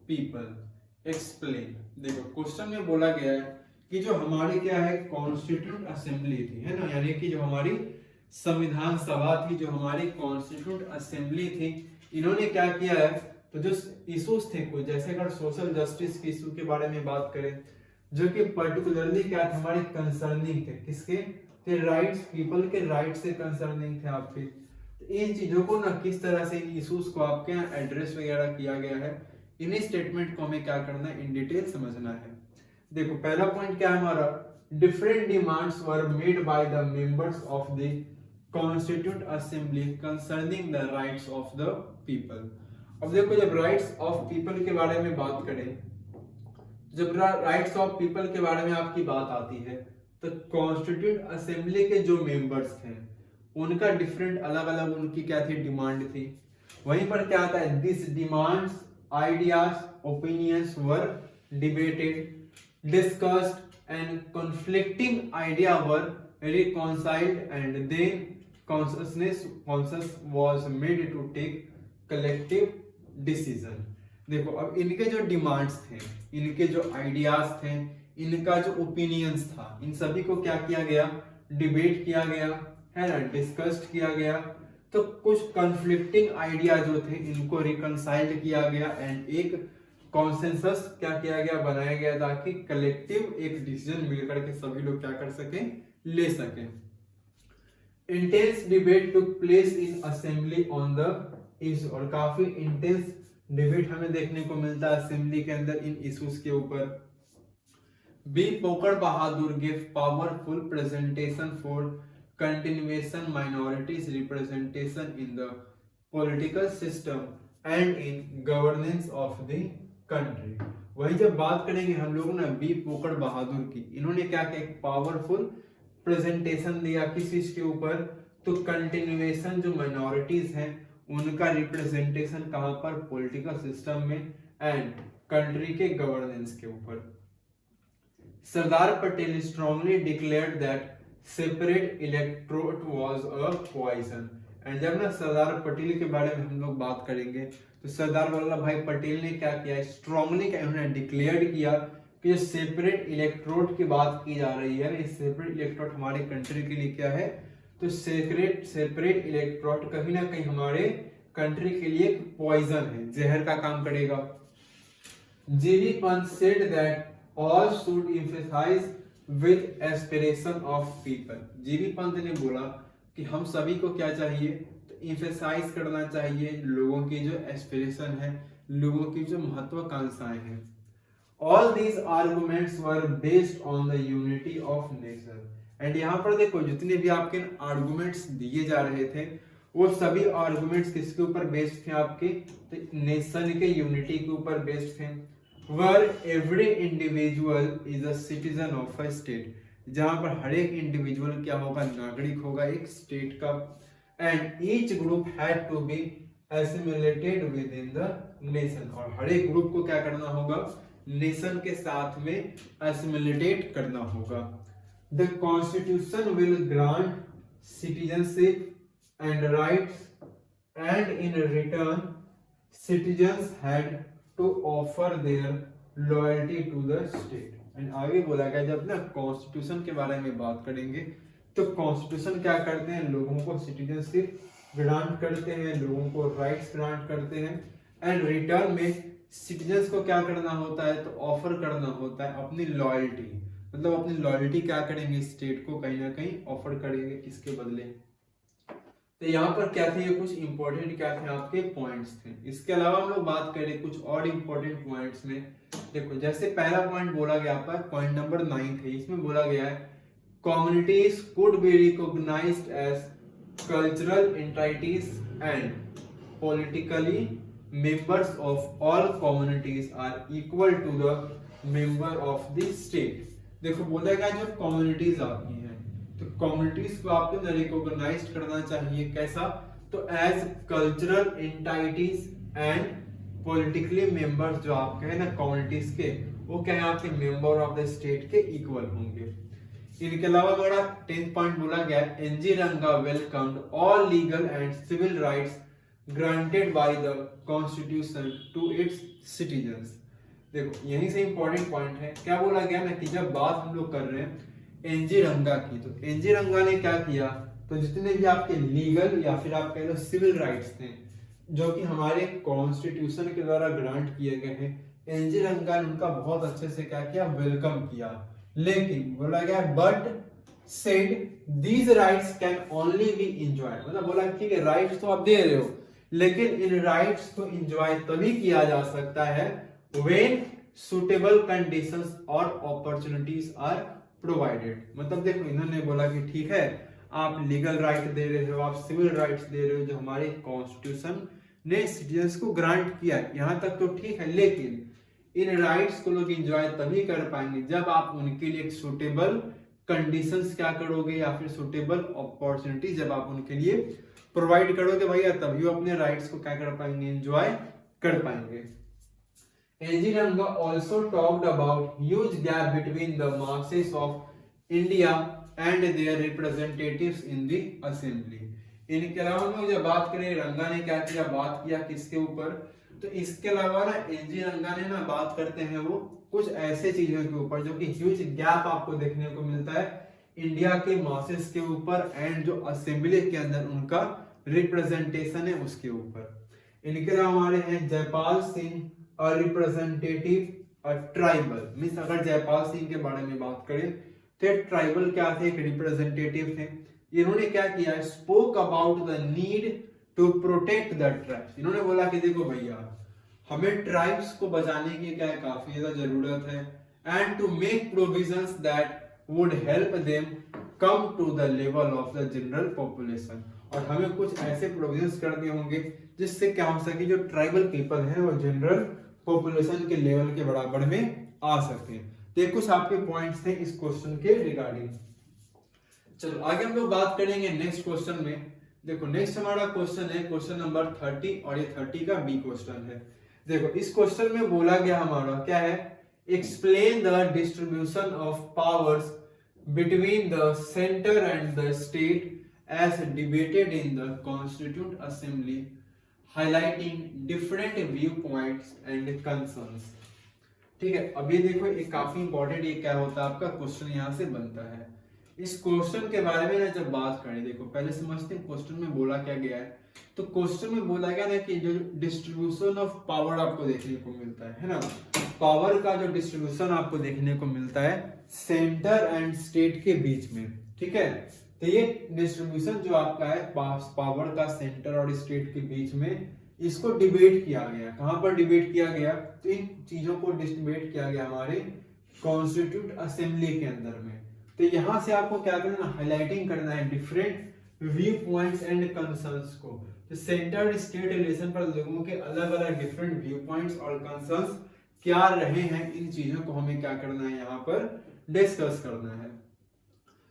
people, explain. देखो क्वेश्चन में बोला गया है कि जो हमारी क्या है कॉन्स्टिट्यूट असेंबली थी, है ना, यानी कि जो हमारी संविधान सभा थी, जो हमारी कॉन्स्टिट्यूट असेंबली थी, इन्होंने क्या किया है, तो जो इश्यूज थे कुछ, जैसे अगर सोशल जस्टिस के इशू के बारे में बात करें, जो कि पर्टिकुलरली क्या थे हमारे कंसर्निंग थे, किसके थे, राइट्स, पीपल के राइट से कंसर्निंग थे आपके। तो इन चीजों को ना किस तरह से इन इश्यूज को आपके यहाँ एड्रेस वगैरह किया गया है, इन्हीं स्टेटमेंट को हमें क्या करना है, इन डिटेल समझना है। देखो पहला पॉइंट क्या है हमारा, different demands were made by the members of the constitute assembly concerning the rights of the people. अब देखो जब राइट्स ऑफ पीपल के बारे में बात करें, जब राइट्स ऑफ पीपल के बारे में आपकी बात आती है तो कॉन्स्टिट्यूट असेंबली के जो मेंबर्स थे उनका डिफरेंट अलग अलग उनकी क्या थी, डिमांड थी। वहीं पर क्या आता है, this demands ideas opinions were debated discussed and conflicting idea were reconciled and then consensus was made to take collective decision। देखो अब इनके जो डिमांड्स थे, इनके जो आइडियाज थे, इनका जो ओपिनियंस था, इन सभी को क्या किया गया, डिबेट किया गया है ना, डिस्कस्ड किया गया। तो कुछ कॉन्फ्लिक्टिंग आइडिया जो थे इनको रिकंसाइल्ड किया गया एंड एक कॉन्सेंसस क्या किया गया, बनाया गया ताकि कलेक्टिव एक डिसीजन मिलकर के सभी लोग क्या कर सकें, ले सकें। Intense debate took place in assembly on the issue, और काफी इंटेंस डिबेट हमें देखने को मिलता है असेंबली के अंदर इन इश्यूज के ऊपर। B Pocker Bahadur give powerful presentation for continuation minorities representation in the political system and in governance of the country. वही जब बात करेंगे हम लोग ना बी पोकर बहादुर की, इन्होंने क्या किया, एक पावरफुल प्रेजेंटेशन दिया किस चीज के ऊपर, तो कंटिन्यूएशन जो माइनॉरिटीज हैं उनका रिप्रेजेंटेशन कहां पर, पॉलिटिकल सिस्टम में एंड कंट्री के गवर्नेंस के ऊपर। Sardar Patel strongly declared that separate electorate was a poison. And जब ना सरदार पटेल के बारे में हम लोग बात करेंगे तो सरदार वल्लभ भाई पटेल ने क्या किया, स्ट्रांगली उन्होंने डिक्लेयर किया कि जो सेपरेट इलेक्ट्रोड की बात की जा रही है, ये सेपरेट इलेक्ट्रोड हमारे कंट्री के लिए क्या है, तो सेपरेट इलेक्ट्रोड कहीं ना कहीं हमारे कंट्री के लिए एक पॉइजन है, जहर का काम करेगा। GV Pant said that all should emphasize with aspiration of people. GV Pant ने बोला कि हम सभी को क्या चाहिए, तो एम्फसाइज करना चाहिए लोगों की जो एस्पिरेशन है, लोगों की जो महत्वाकांक्षाएं हैं। All these arguments were based on the unity of nation। And यहाँ पर देखो जितने भी आपके आर्गुमेंट्स दिए जा रहे थे वो सभी आर्गुमेंट्स किसके ऊपर बेस्ड थे, आपके तो नेशन के यूनिटी के ऊपर बेस्ड थे। Where every individual is a citizen of a state, जहाँ पर हर एक इंडिविजुअल क्या होगा, नागरिक होगा एक स्टेट का। And each group had to be assimilated within the nation, और हर एक ग्रुप को क्या करना होगा, नेशन के साथ में एसिमिलेट करना होगा। The constitution will grant citizenship and rights and in return citizens had to offer their loyalty to the state. एंड आगे बोला गया जब ना कॉन्स्टिट्यूशन के बारे में बात करेंगे तो कॉन्स्टिट्यूशन क्या करते हैं, लोगों को सिटीजनशिप ग्रांट करते हैं, लोगों को राइट्स ग्रांट करते हैं एंड रिटर्न में सिटीजन्स को क्या करना होता है, तो ऑफर करना होता है अपनी लॉयल्टी, मतलब अपनी लॉयल्टी क्या करेंगे, स्टेट को कहीं ना कहीं ऑफर करेंगे इसके बदले। तो यहाँ पर क्या थे, ये कुछ इंपॉर्टेंट क्या थे आपके पॉइंट्स थे। इसके अलावा हम लोग बात करें कुछ और इंपॉर्टेंट पॉइंट्स में, देखो जैसे पहला पॉइंट बोला गया पर पॉइंट नंबर 9 है, इसमें बोला गया है communities could be recognized as cultural entities and politically members of all communities are equal to the member of the state। देखो बोला गया जब कम्युनिटीज आती हैं तो कम्युनिटीज को आपको रिकॉग्नाइज करना चाहिए, कैसा, तो as cultural entities and politically members जो आपके हैं ना कम्युनिटीज के, वो क्या है आपके मेंबर ऑफ द स्टेट के इक्वल होंगे। इनके अलावा हमारा 10th पॉइंट बोला गया NG Ranga welcomed all legal and civil rights granted by the constitution to its citizens। देखो यहीं से इंपॉर्टेंट पॉइंट है, क्या बोला गया ना कि जब बात हम लोग कर रहे हैं एनजी रंगा की, तो एनजी रंगा ने क्या किया, तो जितने भी आपके लीगल या फिर आप कह लो सिविल राइट्स थे जो कि हमारे कॉन्स्टिट्यूशन के द्वारा ग्रांट किए गए हैं, एनजी रंगा ने उनका बहुत अच्छे से क्या किया, वेलकम किया। लेकिन बोला गया but said these rights can only be enjoyed, मतलब बोला ठीक है राइट्स तो आप दे रहे हो लेकिन इन राइट्स को एंजॉय तभी किया जा सकता है व्हेन सुटेबल कंडीशंस और अपॉर्चुनिटीज आर प्रोवाइडेड। मतलब देखो इन्होंने बोला कि ठीक है आप लीगल राइट दे रहे हो, आप सिविल राइट्स दे रहे हो जो हमारे कॉन्स्टिट्यूशन ने सिटीजन्स को ग्रांट किया है, यहाँ तक तो ठीक है, लेकिन इन राइट्स को लोग एंजॉय तभी कर पाएंगे जब आप उनके लिए एक सुटेबल कंडीशंस क्या करोगे या फिर सुटेबल अपॉर्चुनिटी जब आप उनके लिए प्रोवाइड करोगे भैया, तभी वो अपने राइट्स को क्या कर पाएंगे, एंजॉय कर पाएंगे। एजी रंगा also talked about huge gap between the masses of India and their representatives in the assembly। इनके अलावा हम जब बात करें रंगा ने क्या किया, बात किया किसके ऊपर, तो इसके अलावा ना एजी रंगा ने ना बात करते हैं वो कुछ ऐसे चीजों के ऊपर जो कि ह्यूज गैप आपको देखने को मिलता है इंडिया के मासेस के ऊपर एंड जो असेंबली के अंदर उनका रिप्रेजेंटेशन है उसके ऊपर। इनके अलावा हमारे हैं Jaipal Singh, a representative tribal, means अगर जयपाल सिंह के बारे में बात करें तो ट्राइबल क्या थे, एक रिप्रेजेंटेटिव थे। इन्होंने क्या किया, spoke about the need to protect the tribes. इन्होंने बोला कि देखो भैया हमें ट्राइब्स को बचाने की क्या है, काफी ज्यादा जरूरत है, and to make provisions that would help them come to the level of the general population. और हमें कुछ ऐसे प्रोविजंस करने होंगे जिससे क्या हो सके जो ट्राइबल पीपल हैं वो जनरल पॉपुलेशन के लेवल के बराबर में आ सकते हैं। तो ये कुछ आपके पॉइंट्स थे इस क्वेश्चन के रिगार्डिंग। चलो आगे हम लोग बात करेंगे नेक्स्ट क्वेश्चन में। देखो नेक्स्ट हमारा क्वेश्चन है क्वेश्चन नंबर 30 और ये 30 का बी क्वेश्चन है। देखो इस क्वेश्चन में बोला गया हमारा क्या है, explain the distribution of powers between the centre and the state as debated in the Constituent Assembly, highlighting different viewpoints and concerns। ठीक है, अब ये देखो ये काफी इंपॉर्टेंट, ये क्या होता है आपका क्वेश्चन यहाँ से बनता है। इस क्वेश्चन के बारे में ना जब बात करें, देखो पहले समझते हैं क्वेश्चन में बोला क्या गया है। तो क्वेश्चन में बोला गया ना कि जो डिस्ट्रीब्यूशन ऑफ पावर आपको देखने को मिलता है ना, पावर का जो डिस्ट्रीब्यूशन आपको देखने को मिलता है सेंटर एंड स्टेट के बीच में। ठीक है, तो ये डिस्ट्रीब्यूशन जो आपका है पावर का सेंटर और स्टेट के बीच में, इसको डिबेट किया गया। कहां पर डिबेट किया गया, तो इन चीजों को डिबेट किया गया हमारे कॉन्स्टिट्यूट असेंबली के अंदर में। तो यहां से आपको क्या करना, हाईलाइटिंग करना है different view points and concerns को। तो सेंटर स्टेट रिलेशन पर लोगों के अलग अलग डिफरेंट व्यू पॉइंट्स और कंसर्न्स क्या रहे हैं, इन चीजों को हमें क्या करना है, यहाँ पर डिस्कस करना है।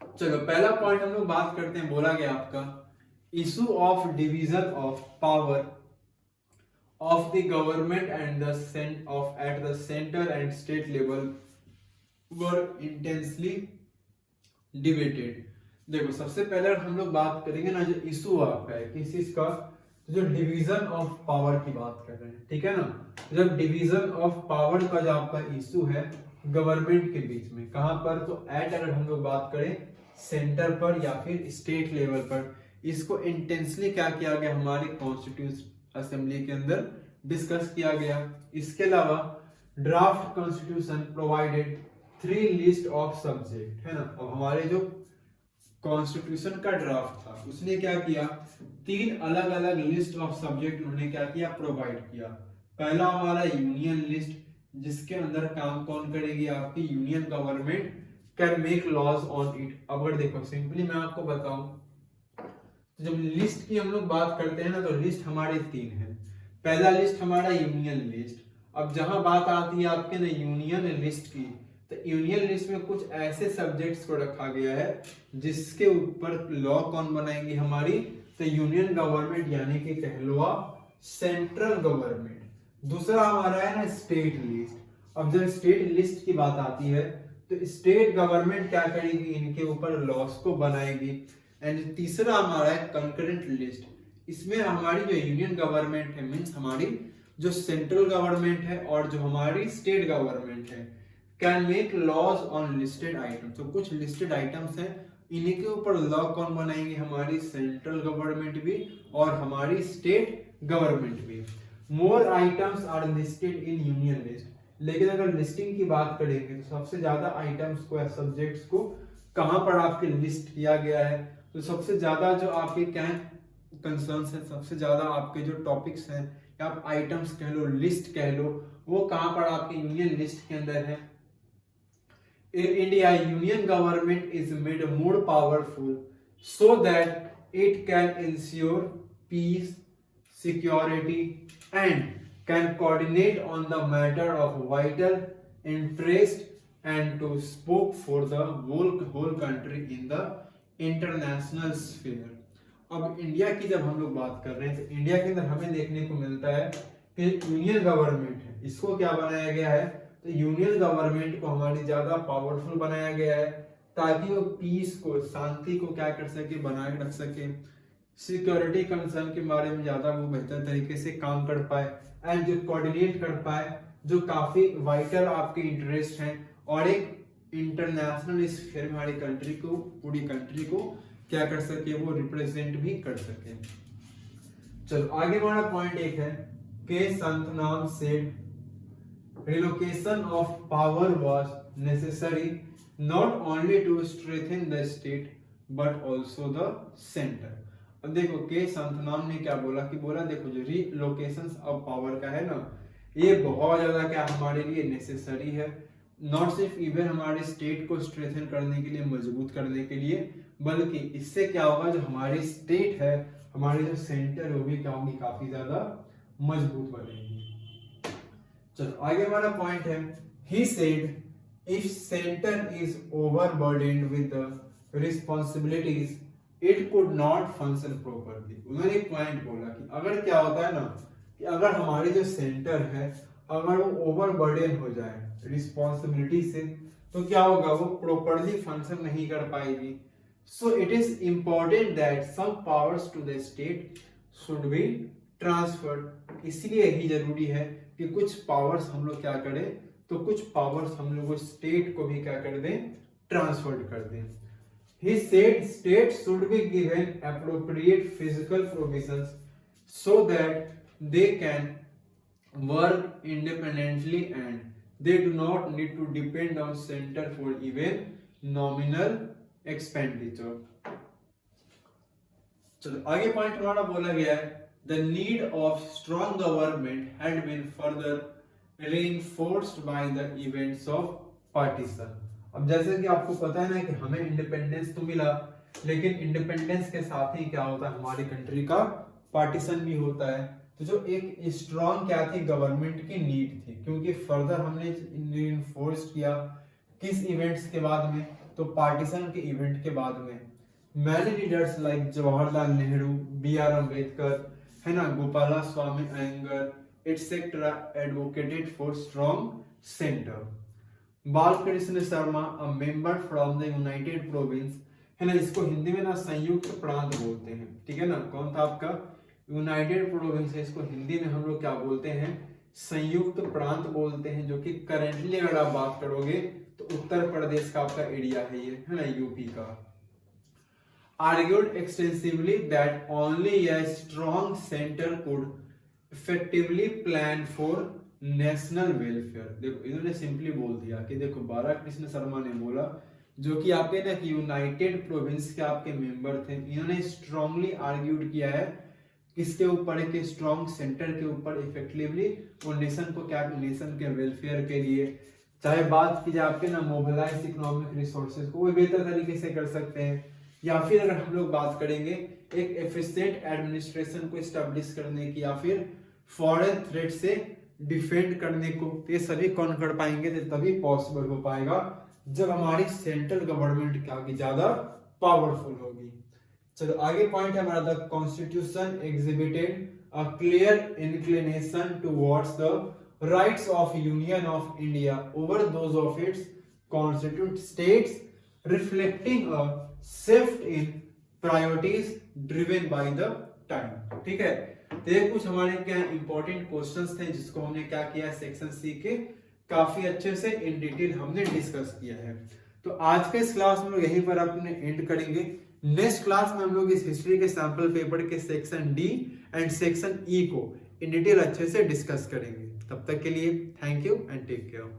चलो पहला पॉइंट हम लोग बात करते हैं, बोला गया आपका issue of division of power of the government and the of at the centre and state level were intensely debated. देखो सबसे पहले हम लोग बात करेंगे ना जो इशू आपका है किस चीज का, जो डिवीजन ऑफ पावर की बात कर रहे हैं। ठीक है ना, जब डिवीजन ऑफ पावर का जो आपका इशू है गवर्नमेंट के बीच में, कहां पर, तो एट अगर हम लोग बात करें सेंटर पर या फिर स्टेट लेवल पर, इसको इंटेंसली क्या किया गया हमारे कॉन्स्टिट्यूशन असेंबली के अंदर डिस्कस किया गया। इसके अलावा draft constitution provided 3 list of subject, है ना। अब हमारे जो कॉन्स्टिट्यूशन का ड्राफ्ट था उसने क्या किया, 3 अलग अलग लिस्ट ऑफ सब्जेक्ट उन्होंने क्या किया, प्रोवाइड किया। पहला हमारा यूनियन लिस्ट, जिसके अंदर काम कौन करेगी, आपकी union government can make laws on it. अब अगर देखो सिंपली मैं आपको बताऊं तो जब लिस्ट की हम लोग बात करते हैं ना, तो लिस्ट हमारे 3 हैं। पहला लिस्ट हमारा यूनियन लिस्ट। अब जहां बात आती है आपके ना यूनियन लिस्ट की, तो यूनियन लिस्ट में कुछ ऐसे सब्जेक्ट्स को रखा गया है जिसके ऊपर लॉ कौन बनाएंगी, हमारी तो यूनियन गवर्नमेंट, यानी कि कह लो आप सेंट्रल गवर्नमेंट। दूसरा हमारा है ना स्टेट लिस्ट। अब जब स्टेट लिस्ट की बात आती है तो स्टेट गवर्नमेंट क्या करेगी, इनके ऊपर लॉस को बनाएगी। एंड तीसरा हमारा है कंकरेंट लिस्ट। इसमें हमारी जो यूनियन गवर्नमेंट है, मींस हमारी जो सेंट्रल गवर्नमेंट है और जो हमारी स्टेट गवर्नमेंट है, can make laws on listed items. तो कुछ लिस्टेड आइटम्स हैं, इन्हीं के ऊपर लॉ कौन बनाएंगे, हमारी सेंट्रल गवर्नमेंट भी और हमारी स्टेट गवर्नमेंट भी। More items are listed in union list. लेकिन अगर लिस्टिंग की बात करेंगे तो सबसे ज्यादा आइटम्स को या सब्जेक्ट्स को कहां पर आपके लिस्ट किया गया है, तो सबसे ज्यादा जो आपके क्या कंसर्न्स है, सबसे ज्यादा आपके जो टॉपिक्स हैं या आप आइटम्स कह लो, लिस्ट कह लो, वो कहां पर आपके यूनियन लिस्ट के अंदर है। In India, union government is made more powerful so that it can ensure peace, security, and can coordinate on the matter of vital interest and to speak for the whole country in the international sphere. अब India की जब हम लोग बात कर रहे हैं तो इंडिया के अंदर हमें देखने को मिलता है कि यूनियन गवर्नमेंट है, इसको क्या बनाया गया है, तो यूनियन गवर्नमेंट को हमारी ज्यादा पावरफुल बनाया गया है ताकि वो पीस को, शांति को क्या कर सके, बनाए रख सके, सिक्योरिटी कंसर्न के बारे में ज्यादा वो बेहतर तरीके से काम कर पाए एंड जो कोऑर्डिनेट कर पाए जो काफी वाइटल आपके इंटरेस्ट हैं और एक इंटरनेशनल स्फीयर में हमारी कंट्री को, पूरी कंट्री को क्या कर सके, वो रिप्रेजेंट भी कर सके। चलो आगे हमारा पॉइंट एक है के Santnam said relocation of power was necessary not only to strengthen the state but also the center। अब देखो के संतनाम ने क्या बोला कि बोला देखो जो रिलोकेशन ऑफ पावर का है ना, ये बहुत ज्यादा क्या हमारे लिए नेसेसरी है, नॉट सिर्फ इवन हमारे स्टेट को स्ट्रेंथन करने के लिए, मजबूत करने के लिए, बल्कि इससे क्या होगा जो हमारी स्टेट है, हमारे जो सेंटर है वो भी क्या होगी, काफी ज्यादा मजबूत बनेगी। चलो आगे हमारा पॉइंट है he said if center is overburdened with the responsibilities it could not function properly। उन्होंने एक पॉइंट बोला कि अगर क्या होता है ना कि अगर हमारे जो सेंटर है अगर वो ओवरबर्डन हो जाए रिस्पॉन्सिबिलिटी से तो क्या होगा, वो प्रॉपरली फंक्शन नहीं कर पाएगी। So it is important that some powers to the state should be transferred. इसलिए यही जरूरी है कि कुछ पावर्स हम लोग क्या करें, तो कुछ पावर्स हम लोग स्टेट को भी क्या कर दें, ट्रांसफर कर दें। He said states should be given appropriate physical provisions so that they can work independently and they do not need to depend on center for even nominal expenditure। चलो आगे पॉइंट हमारा बोला गया है the need of strong government had been further reinforced by the events of partition। अब जैसे कि आपको पता है ना कि हमें इंडिपेंडेंस तो मिला, लेकिन इंडिपेंडेंस के साथ ही क्या होता है, हमारी कंट्री का पार्टीशन भी होता है। तो जो एक स्ट्रॉन्ग क्या थी, गवर्नमेंट की नीड थी, क्योंकि फर्दर हमने रिइंफोर्स किया किस इवेंट्स के बाद में, तो पार्टीशन के इवेंट के बाद में। Many leaders like Jawaharlal Nehru, B R. Ambedkar है ना, Gopala Swami Ayyangar etcetera advocated for strong centre. Balkrishna Sharma a member from the United Province है ना, इसको हिंदी में ना संयुक्त प्रांत बोलते हैं, ठीक है ना। कौन था आपका, यूनाइटेड प्रोविंस है, इसको हिंदी में हम लोग क्या बोलते हैं, संयुक्त प्रांत बोलते हैं, जो कि करेंटली अगर आप बात करोगे तो उत्तर प्रदेश का आपका एरिया है ये, है ना, यूपी का। argued extensively that only a strong center could effectively plan for national welfare. देखो इन्होंने सिंपली बोल दिया कि देखो बालकृष्ण शर्मा ने बोला, जो कि आपके ना यूनाइटेड प्रोविंस के आपके मेंबर थे, इन्होंने स्ट्रांगली आर्ग्यूड किया है किसके ऊपर, एक स्ट्रॉन्ग सेंटर के ऊपर इफेक्टिवली वो नेशन को क्या, नेशन के वेलफेयर के लिए, चाहे बात की जाए आपके ना मोबिलाइज इकोनॉमिक रिसोर्सेज को वो बेहतर तरीके से कर सकते हैं, या फिर अगर हम लोग बात करेंगे एक एफिशिएंट एडमिनिस्ट्रेशन को एस्टेब्लिश करने की, या फिर फॉरेन थ्रेट से डिफेंड करने को। ये सभी कौन कर पाएंगे, तभी पॉसिबल हो पाएगा जब हमारी सेंट्रल गवर्नमेंट क्या होगी, ज्यादा पावरफुल होगी। चलो आगे पॉइंट है हमारा, the constitution exhibited a clear inclination towards the rights of union of India over those of its constitute states, reflecting a shift in priorities driven by the time. ठीक है, तो ये कुछ हमारे क्या इंपॉर्टेंट क्वेश्चंस थे जिसको हमने क्या किया, सेक्शन सी के काफी अच्छे से इन डिटेल हमने डिस्कस किया है। तो आज के इस क्लास में लोग यहीं पर अपने एंड करेंगे। नेक्स्ट क्लास में हम लोग इस हिस्ट्री के सैंपल पेपर के section D and section E को इन डिटेल अच्छे से डिस्कस करेंगे। तब तक के लिए thank you and take care.